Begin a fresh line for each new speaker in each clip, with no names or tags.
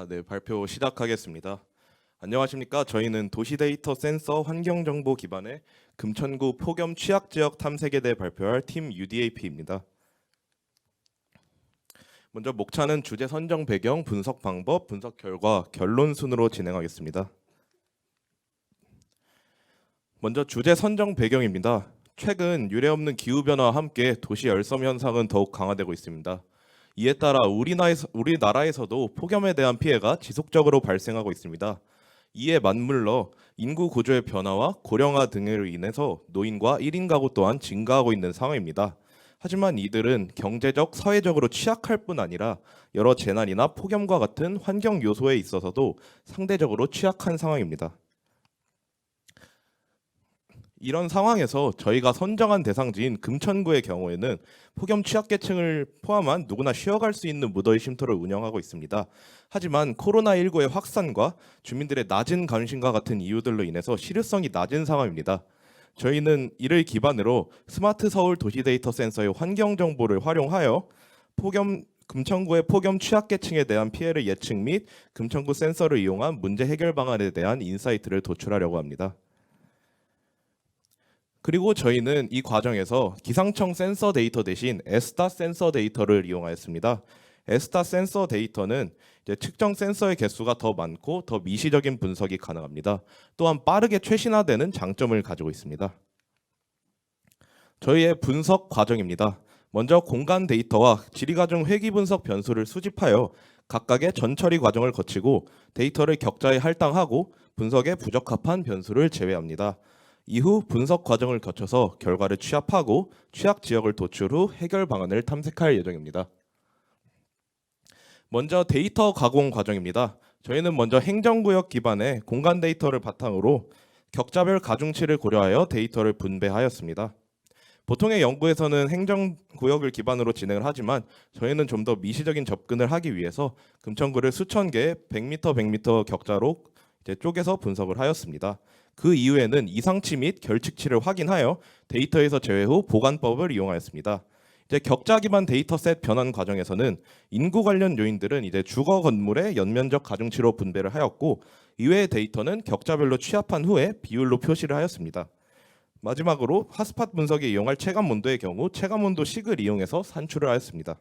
네, 발표 시작하겠습니다. 안녕하십니까? 저희는 도시데이터 센서 환경정보 기반의 금천구 폭염 취약지역 탐색에 대해 발표할 팀 UDAP입니다. 먼저 목차는 주제 선정 배경, 분석 방법, 분석 결과, 결론 순으로 진행하겠습니다. 먼저 주제 선정 배경입니다. 최근 유례없는 기후변화와 함께 도시 열섬 현상은 더욱 강화되고 있습니다. 이에 따라 우리나라에서도 폭염에 대한 피해가 지속적으로 발생하고 있습니다. 이에 맞물러 인구 구조의 변화와 고령화 등으로 인해서 노인과 1인 가구 또한 증가하고 있는 상황입니다. 하지만 이들은 경제적, 사회적으로 취약할 뿐 아니라 여러 재난이나 폭염과 같은 환경 요소에 있어서도 상대적으로 취약한 상황입니다. 이런 상황에서 저희가 선정한 대상지인 금천구의 경우에는 폭염 취약계층을 포함한 누구나 쉬어갈 수 있는 무더위 쉼터를 운영하고 있습니다. 하지만 코로나19의 확산과 주민들의 낮은 관심과 같은 이유들로 인해서 실효성이 낮은 상황입니다. 저희는 이를 기반으로 스마트 서울 도시데이터 센서의 환경 정보를 활용하여 금천구의 폭염 취약계층에 대한 피해를 예측 및 금천구 센서를 이용한 문제 해결 방안에 대한 인사이트를 도출하려고 합니다. 그리고 저희는 이 과정에서 기상청 센서 데이터 대신 에스타 센서 데이터를 이용하였습니다. 에스타 센서 데이터는 측정 센서의 개수가 더 많고 더 미시적인 분석이 가능합니다. 또한 빠르게 최신화되는 장점을 가지고 있습니다. 저희의 분석 과정입니다. 먼저 공간 데이터와 지리과정 회귀 분석 변수를 수집하여 각각의 전처리 과정을 거치고 데이터를 격자에 할당하고 분석에 부적합한 변수를 제외합니다. 이후 분석 과정을 거쳐서 결과를 취합하고 취약 지역을 도출 후 해결 방안을 탐색할 예정입니다. 먼저 데이터 가공 과정입니다. 저희는 먼저 행정구역 기반의 공간 데이터를 바탕으로 격자별 가중치를 고려하여 데이터를 분배하였습니다. 보통의 연구에서는 행정구역을 기반으로 진행을 하지만 저희는 좀 더 미시적인 접근을 하기 위해서 금천구를 수천 개의 100m, 100m 격자로 쪼개서 분석을 하였습니다. 그 이후에는 이상치 및 결측치를 확인하여 데이터에서 제외 후 보관법을 이용하였습니다. 격자 기반 데이터셋 변환 과정에서는 인구 관련 요인들은 주거 건물의 연면적 가중치로 분배를 하였고 이외의 데이터는 격자별로 취합한 후에 비율로 표시를 하였습니다. 마지막으로 핫스팟 분석에 이용할 체감 온도의 경우 체감 온도 식을 이용해서 산출을 하였습니다.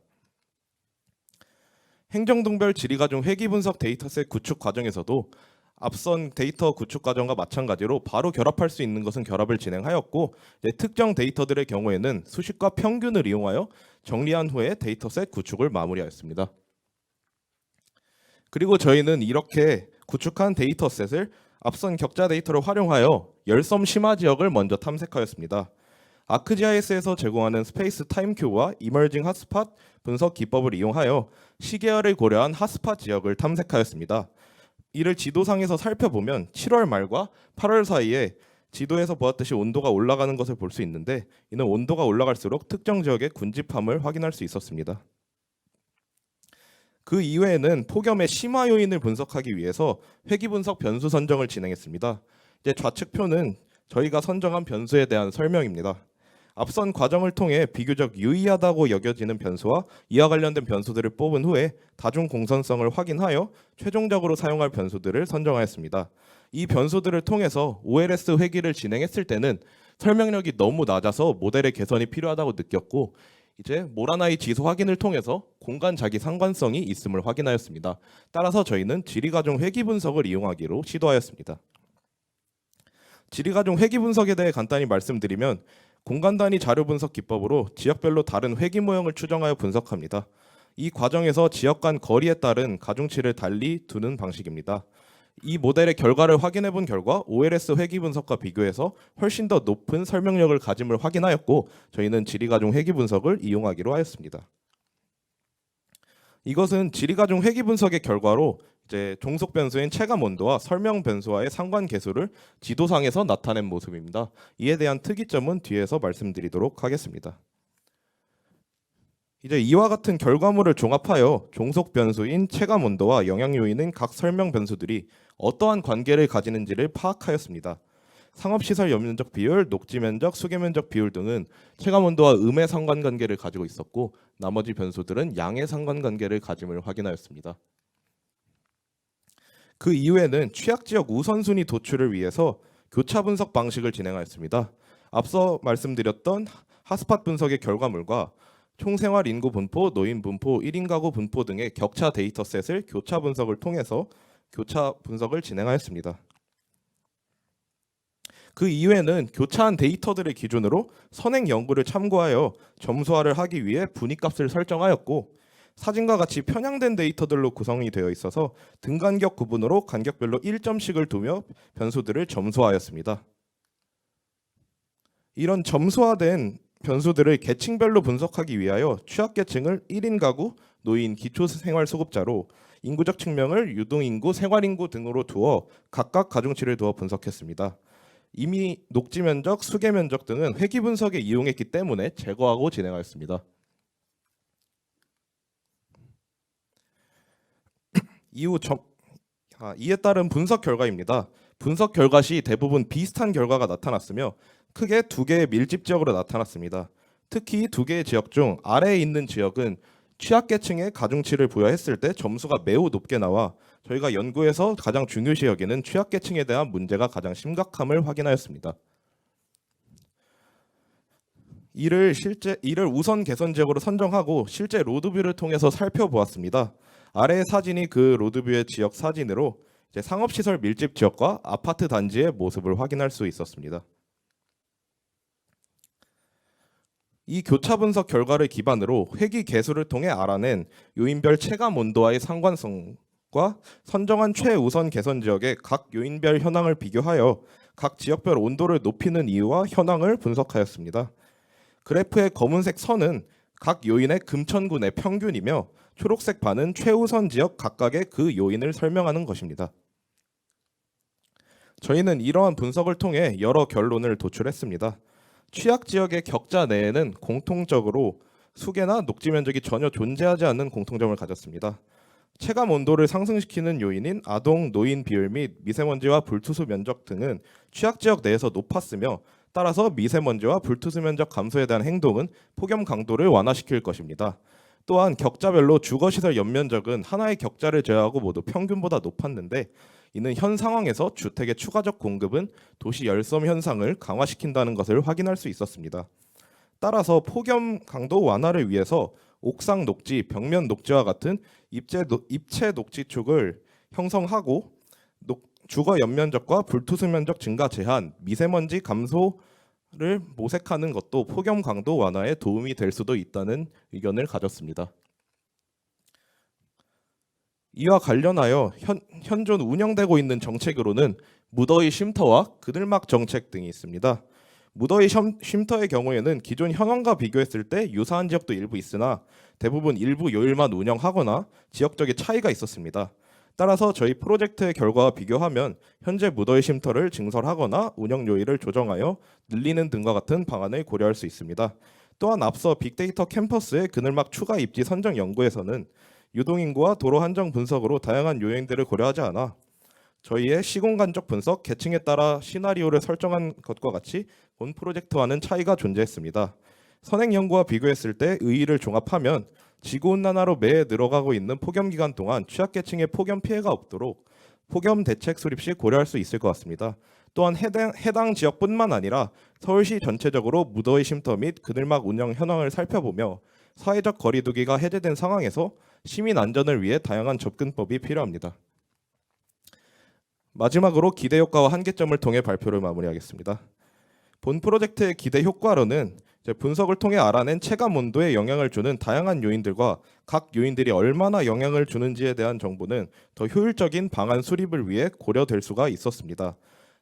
행정동별 지리과정 회귀 분석 데이터셋 구축 과정에서도 앞선 데이터 구축 과정과 마찬가지로 바로 결합할 수 있는 것은 결합을 진행하였고 특정 데이터들의 경우에는 수식과 평균을 이용하여 정리한 후에 데이터셋 구축을 마무리하였습니다. 그리고 저희는 이렇게 구축한 데이터셋을 앞선 격자 데이터를 활용하여 열섬 심화 지역을 먼저 탐색하였습니다. 아크GIS에서 제공하는 스페이스 타임큐브와 이머징 핫스팟 분석 기법을 이용하여 시계열을 고려한 핫스팟 지역을 탐색하였습니다. 이를 지도상에서 살펴보면 7월 말과 8월 사이에 지도에서 보았듯이 온도가 올라가는 것을 볼 수 있는데 이는 온도가 올라갈수록 특정 지역의 군집함을 확인할 수 있었습니다. 그 이외에는 폭염의 심화 요인을 분석하기 위해서 회귀 분석 변수 선정을 진행했습니다. 좌측표는 저희가 선정한 변수에 대한 설명입니다. 앞선 과정을 통해 비교적 유의하다고 여겨지는 변수와 이와 관련된 변수들을 뽑은 후에 다중 공선성을 확인하여 최종적으로 사용할 변수들을 선정하였습니다. 이 변수들을 통해서 OLS 회귀를 진행했을 때는 설명력이 너무 낮아서 모델의 개선이 필요하다고 느꼈고 모라나이 지수 확인을 통해서 공간 자기 상관성이 있음을 확인하였습니다. 따라서 저희는 지리과정 회귀 분석을 이용하기로 시도하였습니다. 지리과정 회귀 분석에 대해 간단히 말씀드리면 공간 단위 자료 분석 기법으로 지역별로 다른 회귀 모형을 추정하여 분석합니다. 이 과정에서 지역 간 거리에 따른 가중치를 달리 두는 방식입니다. 이 모델의 결과를 확인해 본 결과 OLS 회귀 분석과 비교해서 훨씬 더 높은 설명력을 가짐을 확인하였고 저희는 지리과정 회귀 분석을 이용하기로 하였습니다. 이것은 지리과정 회귀 분석의 결과로 종속 변수인 체감 온도와 설명 변수와의 상관 계수를 지도상에서 나타낸 모습입니다. 이에 대한 특이점은 뒤에서 말씀드리도록 하겠습니다. 이와 같은 결과물을 종합하여 종속 변수인 체감 온도와 영향 요인인 각 설명 변수들이 어떠한 관계를 가지는지를 파악하였습니다. 상업시설 연면적 비율, 녹지 면적, 수계 면적 비율 등은 체감 온도와 음의 상관관계를 가지고 있었고 나머지 변수들은 양의 상관관계를 가짐을 확인하였습니다. 그 이후에는 취약 지역 우선순위 도출을 위해서 교차 분석 방식을 진행하였습니다. 앞서 말씀드렸던 핫스팟 분석의 결과물과 총생활 인구 분포, 노인 분포, 1인 가구 분포 등의 격차 데이터셋을 교차 분석을 통해서 교차 분석을 진행하였습니다. 그 이후에는 교차한 데이터들을 기준으로 선행 연구를 참고하여 점수화를 하기 위해 분위값을 설정하였고, 사진과 같이 편향된 데이터들로 구성이 되어 있어서 등간격 구분으로 간격별로 1점씩을 두며 변수들을 점수하였습니다. 이런 점수화된 변수들을 계층별로 분석하기 위하여 취약계층을 1인 가구, 노인, 기초생활수급자로, 인구적 측면을 유동인구, 생활인구 등으로 두어 각각 가중치를 두어 분석했습니다. 이미 녹지면적, 수계면적 등은 회귀 분석에 이용했기 때문에 제거하고 진행하였습니다. 이에 따른 분석 결과입니다. 분석 결과 시 대부분 비슷한 결과가 나타났으며 크게 두 개의 밀집 지역으로 나타났습니다. 특히 두 개의 지역 중 아래에 있는 지역은 취약계층에 가중치를 부여했을 때 점수가 매우 높게 나와 저희가 연구에서 가장 중요시 여기는 취약계층에 대한 문제가 가장 심각함을 확인하였습니다. 이를 우선 개선 지역으로 선정하고 실제 로드뷰를 통해서 살펴보았습니다. 아래의 사진이 그 로드뷰의 지역 사진으로 상업시설 밀집 지역과 아파트 단지의 모습을 확인할 수 있었습니다. 이 교차 분석 결과를 기반으로 회귀 개수를 통해 알아낸 요인별 체감 온도와의 상관성과 선정한 최우선 개선 지역의 각 요인별 현황을 비교하여 각 지역별 온도를 높이는 이유와 현황을 분석하였습니다. 그래프의 검은색 선은 각 요인의 금천군의 평균이며 초록색 반은 최우선 지역 각각의 그 요인을 설명하는 것입니다. 저희는 이러한 분석을 통해 여러 결론을 도출했습니다. 취약 지역의 격자 내에는 공통적으로 수계나 녹지 면적이 전혀 존재하지 않는 공통점을 가졌습니다. 체감 온도를 상승시키는 요인인 아동, 노인 비율 및 미세먼지와 불투수 면적 등은 취약 지역 내에서 높았으며, 따라서 미세먼지와 불투수 면적 감소에 대한 행동은 폭염 강도를 완화시킬 것입니다. 또한 격자별로 주거시설 연면적은 하나의 격자를 제외하고 모두 평균보다 높았는데, 이는 현 상황에서 주택의 추가적 공급은 도시 열섬 현상을 강화시킨다는 것을 확인할 수 있었습니다. 따라서 폭염 강도 완화를 위해서 옥상 녹지, 벽면 녹지와 같은 입체 녹지축을 형성하고 주거 연면적과 불투수 면적 증가 제한, 미세먼지 감소를 모색하는 것도 폭염 강도 완화에 도움이 될 수도 있다는 의견을 가졌습니다. 이와 관련하여 현존 운영되고 있는 정책으로는 무더위 쉼터와 그늘막 정책 등이 있습니다. 무더위 쉼터의 경우에는 기존 현황과 비교했을 때 유사한 지역도 일부 있으나 대부분 일부 요일만 운영하거나 지역적인 차이가 있었습니다. 따라서 저희 프로젝트의 결과와 비교하면 현재 무더위 쉼터를 증설하거나 운영 요일을 조정하여 늘리는 등과 같은 방안을 고려할 수 있습니다. 또한 앞서 빅데이터 캠퍼스의 그늘막 추가 입지 선정 연구에서는 유동인구와 도로 한정 분석으로 다양한 요인들을 고려하지 않아 저희의 시공간적 분석, 계층에 따라 시나리오를 설정한 것과 같이 본 프로젝트와는 차이가 존재했습니다. 선행 연구와 비교했을 때 의의를 종합하면 지구온난화로 매해 늘어가고 있는 폭염 기간 동안 취약계층의 폭염 피해가 없도록 폭염 대책 수립 시 고려할 수 있을 것 같습니다. 또한 해당 지역뿐만 아니라 서울시 전체적으로 무더위 쉼터 및 그늘막 운영 현황을 살펴보며 사회적 거리두기가 해제된 상황에서 시민 안전을 위해 다양한 접근법이 필요합니다. 마지막으로 기대 효과와 한계점을 통해 발표를 마무리하겠습니다. 본 프로젝트의 기대 효과로는 분석을 통해 알아낸 체감 온도에 영향을 주는 다양한 요인들과 각 요인들이 얼마나 영향을 주는지에 대한 정보는 더 효율적인 방안 수립을 위해 고려될 수가 있었습니다.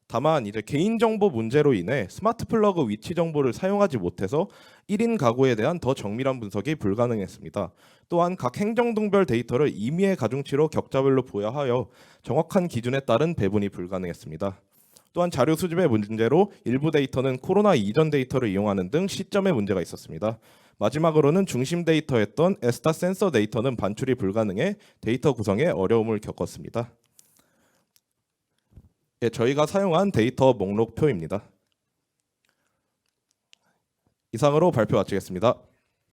다만 개인정보 문제로 인해 스마트 플러그 위치 정보를 사용하지 못해서 1인 가구에 대한 더 정밀한 분석이 불가능했습니다. 또한 각 행정동별 데이터를 임의의 가중치로 격자별로 부여하여 정확한 기준에 따른 배분이 불가능했습니다. 또한 자료 수집의 문제로 일부 데이터는 코로나 이전 데이터를 이용하는 등 시점의 문제가 있었습니다. 마지막으로는 중심 데이터였던 에스타 센서 데이터는 반출이 불가능해 데이터 구성에 어려움을 겪었습니다. 저희가 사용한 데이터 목록표입니다. 이상으로 발표 마치겠습니다.